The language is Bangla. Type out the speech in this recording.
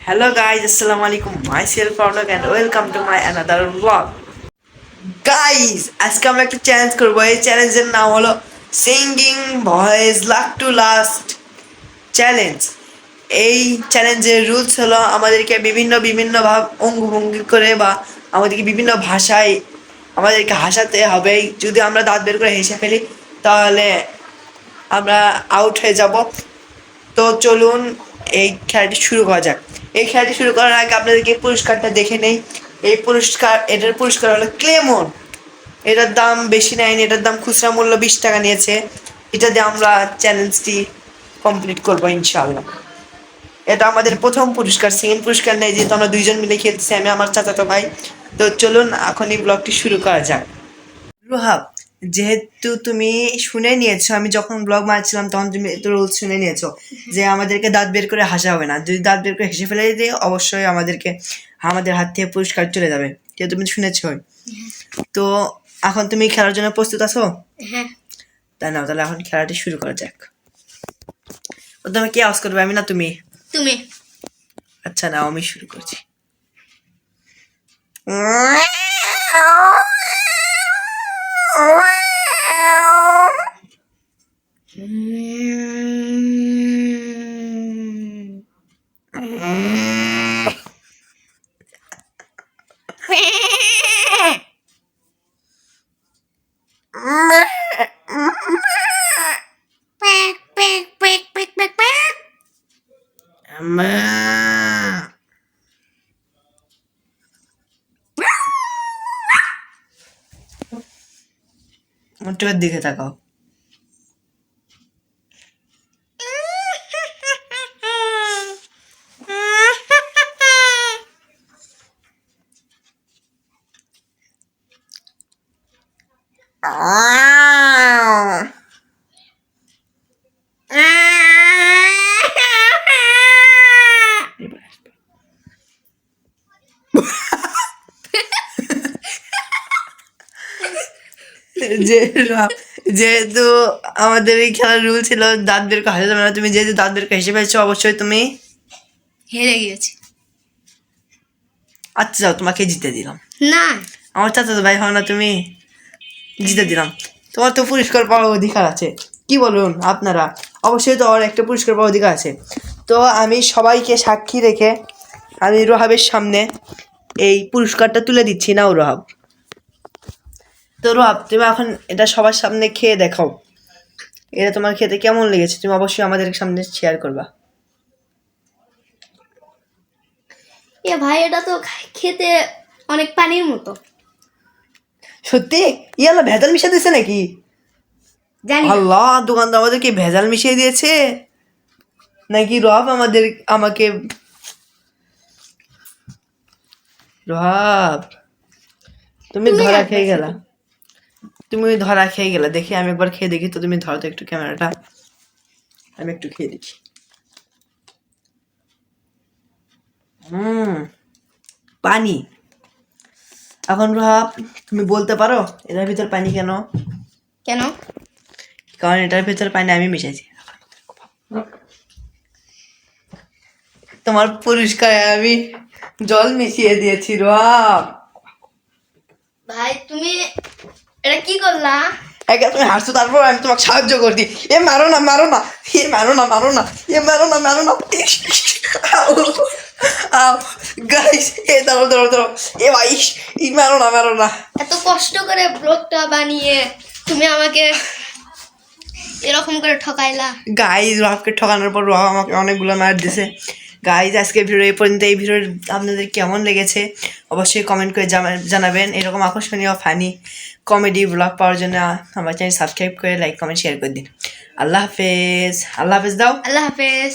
Hello guys, assalamu alaikum. Myself Pavlak and welcome to my another vlog. Guys, আজকে আমরা একটা চ্যালেঞ্জ করবো। এই চ্যালেঞ্জের নাম হলো singing voice luck to last challenge. এই চ্যালেঞ্জের রুলস হলো আমাদেরকে বিভিন্ন ভাব অঙ্গভঙ্গি করে বা আমাদেরকে বিভিন্ন ভাষায় আমাদেরকে হাসাতে হবে। যদি আমরা দাঁত বের করে হেসে ফেলি তাহলে আমরা আউট হয়ে যাব। তো চলুন এই খেলাটি শুরু করা যাক। এই খেলাটি শুরু করার আগে আপনাদেরকে পুরস্কারটা দেখে নেই। এটার পুরস্কার হলো ক্লেমন। এটার দাম বেশি নেয়নি, এটার দাম খুচরা মূল্য 20 টাকা নিয়েছে। এটা দিয়ে আমরা চ্যালেঞ্জটি কমপ্লিট করবো ইনশাআল্লাহ। এটা আমাদের প্রথম পুরস্কার, সেকেন্ড পুরস্কার নেই, যেহেতু আমরা দুইজন মিলে খেলতেছি, আমি আমার চাচাতো ভাই। তো চলুন এখন এই ব্লগটি শুরু করা যাক। রুহাব, যেহেতু তুমি শুনে নিয়েছো, আমি যখন ব্লগ মারছিলাম তখন তুমি তো রুলস শুনে নিয়েছো যে আমাদেরকে দাঁত বের করে হাসা হবে না। যদি দাঁত বের করে হেসে ফেলে দিয়ে অবশ্যই আমাদের হাত থেকে পুরস্কার চলে যাবে। যেহেতু তুমি শুনেছো, তো এখন তুমি খেলার জন্য প্রস্তুত আছো? হ্যাঁ। তাই না, তাহলে এখন খেলাটি শুরু করা যাক। প্রথমে কে আওয়াজ করবে, আমি না তুমি? তুমি। আচ্ছা না, আমি শুরু করছি। মোটকের দিকে তাকাও। যেহেতু আমাদের এই খেলার রুল ছিল দাঁত বের করে হাসা যাবে না, তুমি যেহেতু দাঁত বের করে হেসে ফেলছো অবশ্যই তুমি হেরে গিয়েছি। আচ্ছা যাও, তোমাকে জিতে দিলাম। না, আমার চাচাতো ভাই হও না তুমি, জিতে দিলাম। তোমার তো পুরস্কার পাওয়ার অধিকার আছে, কি বলুন আপনারা? অবশ্যই তো আর একটা পুরস্কার পাওয়ার অধিকার আছে। তো আমি সবাইকে সাক্ষী রেখে আমি রোহাবের সামনে এই পুরস্কারটা তুলে দিচ্ছি। নাও রোহাব। তো রোহাব, তুমি এখন এটা সবার সামনে খেয়ে দেখাও। এটা তোমার খেতে কেমন লেগেছে তুমি অবশ্যই আমাদের সামনে শেয়ার করবা। এ ভাই, এটা তো খেতে অনেক পানির মতো। সত্যি? ইয়ালা ভেজাল মিশিয়ে দিয়েছে নাকি? জানি না। আল্লাহ, দোকানদার আমাদেরকে ভেজাল মিশিয়ে দিয়েছে নাকি? আমাকে রহাব, তুমি ধরা খেয়ে গেলা। দেখি আমি একবার খেয়ে দেখি। তো তুমি ধরো তো একটু ক্যামেরাটা, আমি একটু খেয়ে দেখি। পানি। এখন রহাব, তুমি বলতে পারো এটার ভিতর পানি কেন? কেন? কারণ এটার ভিতর পানি আমি মিশাইছি। তোমার পুরস্কারে আমি জল মিশিয়ে দিয়েছি রহাব। ভাই, তুমি এটা কি করলা? একে তুমি হাসছো, তারপর আমি তোমাকে সাহায্য করছি। এ মারো না, মারো না, এ মারো না, মারো না, এ মারো না, মারো না। গাইস, এ ধরো ধরো ধরো, এ ভাই, ই মারো না, মারো না। এত কষ্ট করে ব্লগটা বানিয়ে তুমি আমাকে এরকম করে ঠকাইলা। গাইস, রহাবকে ঠকানোর পর রহাব আমাকে অনেকগুলো মার দিছে। গাইস, আজকে ভিডিও এই পর্যন্ত। এই ভিডিও আপনাদের কেমন লেগেছে অবশ্যই কমেন্ট করে জানাবেন। এরকম আকর্ষণীয় ফানি কমেডি ব্লগ পাওয়ার জন্য আমার চ্যানেল সাবস্ক্রাইব করে লাইক কমেন্ট শেয়ার করে দিন। আল্লাহ হাফেজ। আল্লাহ হাফেজ দাও। আল্লাহ হাফেজ।